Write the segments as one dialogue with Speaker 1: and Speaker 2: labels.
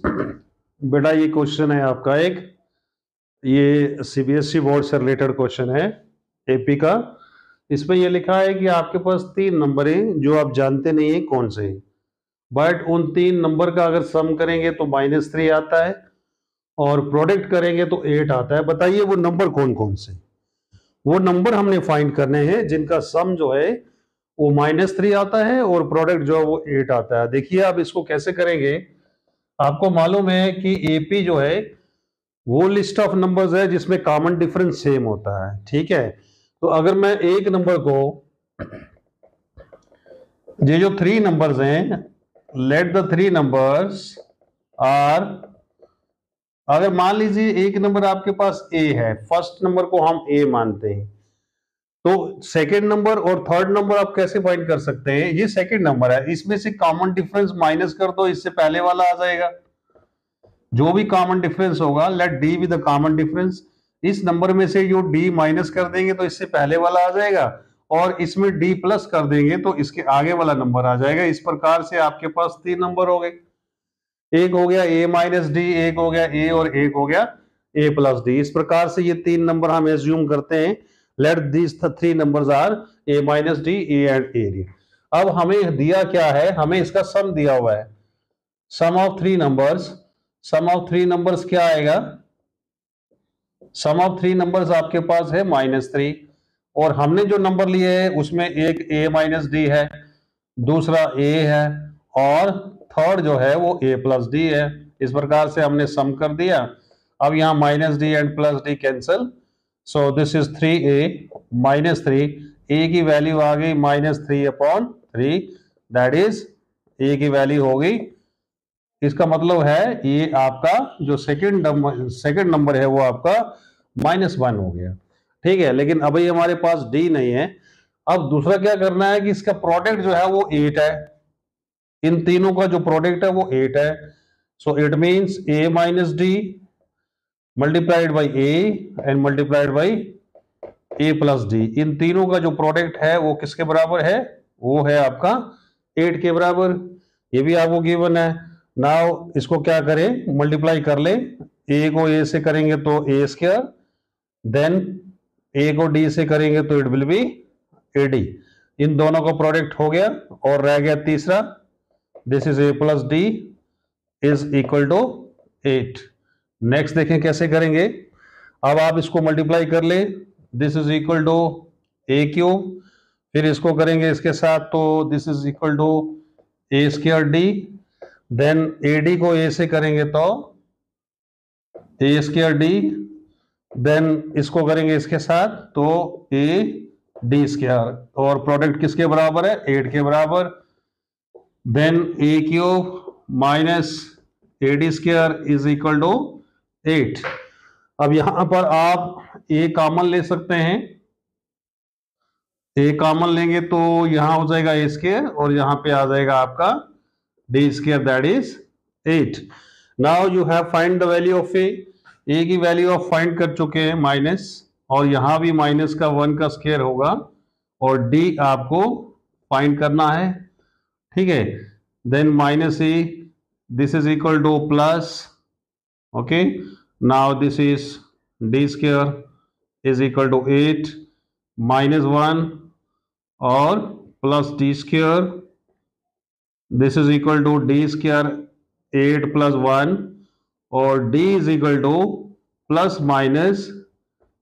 Speaker 1: बेटा ये क्वेश्चन है आपका एक, ये सीबीएसई बोर्ड से रिलेटेड क्वेश्चन है एपी का। इसमें ये लिखा है कि आपके पास 3 नंबर हैं जो आप जानते नहीं है कौन से हैं, बट उन 3 नंबर का अगर सम करेंगे तो -3 आता है और प्रोडक्ट करेंगे तो 8 आता है। बताइए वो नंबर कौन कौन से। वो नंबर हमने फाइंड करने हैं जिनका सम जो है वो -3 आता है और प्रोडक्ट जो है वो 8 आता है। देखिए आप इसको कैसे करेंगे। आपको मालूम है कि एपी जो है वो लिस्ट ऑफ नंबर्स है जिसमें कॉमन डिफरेंस सेम होता है, ठीक है। तो अगर मैं एक नंबर को, ये जो 3 नंबर्स हैं, लेट द 3 नंबर्स आर, अगर मान लीजिए एक नंबर आपके पास ए है, फर्स्ट नंबर को हम ए मानते हैं, तो सेकंड नंबर और थर्ड नंबर आप कैसे फाइंड कर सकते हैं। ये सेकंड नंबर है, इसमें से कॉमन डिफरेंस माइनस कर दो, इससे पहले वाला आ जाएगा। जो भी कॉमन डिफरेंस होगा, let D with the common difference, इस नंबर में से जो डी माइनस कर देंगे तो इससे पहले वाला आ जाएगा, और इसमें डी प्लस कर देंगे तो इसके आगे वाला नंबर आ जाएगा। इस प्रकार से आपके पास 3 नंबर हो गए, एक हो गया ए माइनस डी, एक हो गया ए और एक हो गया ए प्लस डी। इस प्रकार से ये 3 नंबर हम एज्यूम करते हैं। Let this 3 numbers are a minus d, a and a d. अब हमें दिया क्या है, हमें इसका सम दिया हुआ है, sum of 3 numbers. Sum of 3 numbers क्या आएगा, सम ऑफ 3 नंबर्स आपके पास है -3, और हमने जो नंबर लिए है उसमें एक a माइनस डी है, दूसरा a है, और थर्ड जो है वो a प्लस डी है। इस प्रकार से हमने सम कर दिया। अब यहाँ -d and +d cancel, so this is 3a -3, a की वैल्यू आ गई -3/3, दैट इज a की वैल्यू हो गई। इसका मतलब है ये आपका जो सेकंड नंबर है वो आपका -1 हो गया, ठीक है। लेकिन अभी हमारे पास डी नहीं है। अब दूसरा क्या करना है कि इसका प्रोडक्ट जो है वो 8 है, इन तीनों का जो प्रोडक्ट है वो 8 है। So it means a minus D multiplied by a and multiplied by a plus D, इन तीनों का जो प्रोडक्ट है वो किसके बराबर है, वो है आपका 8 के बराबर। ये भी आपको गिवन है। नाउ इसको क्या करें, मल्टीप्लाई कर ले, a को a से करेंगे तो a स्क्वायर, देन a को d से करेंगे तो इट विल बी ad। इन दोनों का प्रोडक्ट हो गया और रह गया तीसरा, this is a plus d is equal to 8। Next देखें कैसे करेंगे। अब आप इसको मल्टीप्लाई कर ले, this is equal to a cube, फिर इसको करेंगे इसके साथ तो this is equal to a square d, then AD को A से करेंगे तो A स्क्वायर D, देन इसको करेंगे इसके साथ तो AD स्क्वायर, और प्रोडक्ट किसके बराबर है, 8 के बराबर। Then A cube minus AD square is equal to 8। अब यहां पर आप A कॉमन ले सकते हैं, A कॉमन लेंगे तो यहां हो जाएगा A स्क्वायर और यहां पे आ जाएगा आपका d square, that is 8। now you have find the value of a की वैल्यू आप फाइंड कर चुके हैं माइनस, और यहां भी माइनस का 1 का स्क्वायर होगा, और d आपको फाइंड करना है, ठीक है। Then -e, this is equal to plus, okay. Now this is d square is equal to 8 -1 और plus d square, this is equal to d square 8 + 1, और d is equal to plus minus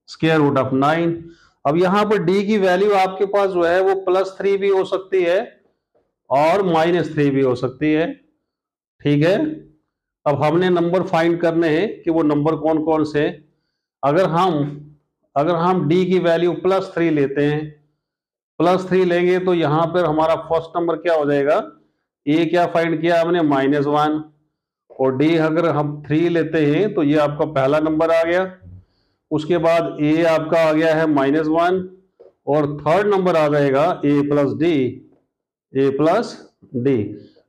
Speaker 1: square root of 9। अब यहां पर d की value आपके पास जो है वो +3 भी हो सकती है और -3 भी हो सकती है, ठीक है। अब हमने नंबर फाइंड करने हैं कि वो नंबर कौन कौन से। अगर हम d की वैल्यू +3 लेते हैं, +3 लेंगे तो यहां पर हमारा फर्स्ट नंबर क्या हो जाएगा, ए क्या फाइंड किया हमने -1, और डी अगर हम 3 लेते हैं तो ये आपका पहला नंबर आ गया। उसके बाद ए आपका आ गया है -1, और थर्ड नंबर आ जाएगा a प्लस डी।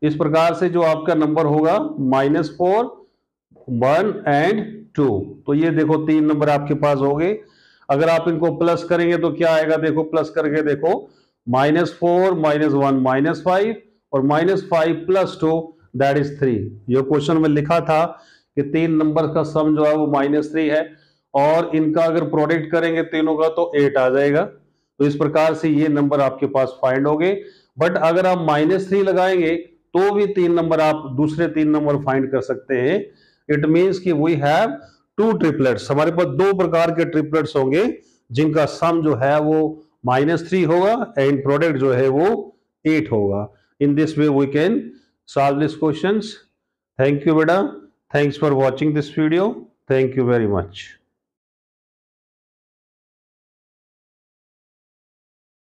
Speaker 1: इस प्रकार से जो आपका नंबर होगा -4, 1 एंड 2। तो ये देखो 3 नंबर आपके पास हो गए। अगर आप इनको प्लस करेंगे तो क्या आएगा, देखो प्लस करके देखो, -4 -1 -5 और -5 + 2 दैट इज 3। ये क्वेश्चन में लिखा था कि 3 नंबर का सम जो है वो -3 है और इनका अगर प्रोडक्ट करेंगे तीनों का तो 8 आ जाएगा। तो इस प्रकार से ये नंबर आपके पास फाइंड हो गए। बट अगर आप -3 लगाएंगे तो भी 3 नंबर आप दूसरे 3 नंबर फाइंड कर सकते हैं। इट मींस कि वी हैव 2 ट्रिपलेट्स, हमारे पास 2 प्रकार के ट्रिपलेट्स होंगे जिनका सम जो है वो -3 होगा एंड प्रोडक्ट जो है वो 8 होगा। In this way we can solve these questions. Thank you, Beda. Thanks for watching this video. Thank you very much.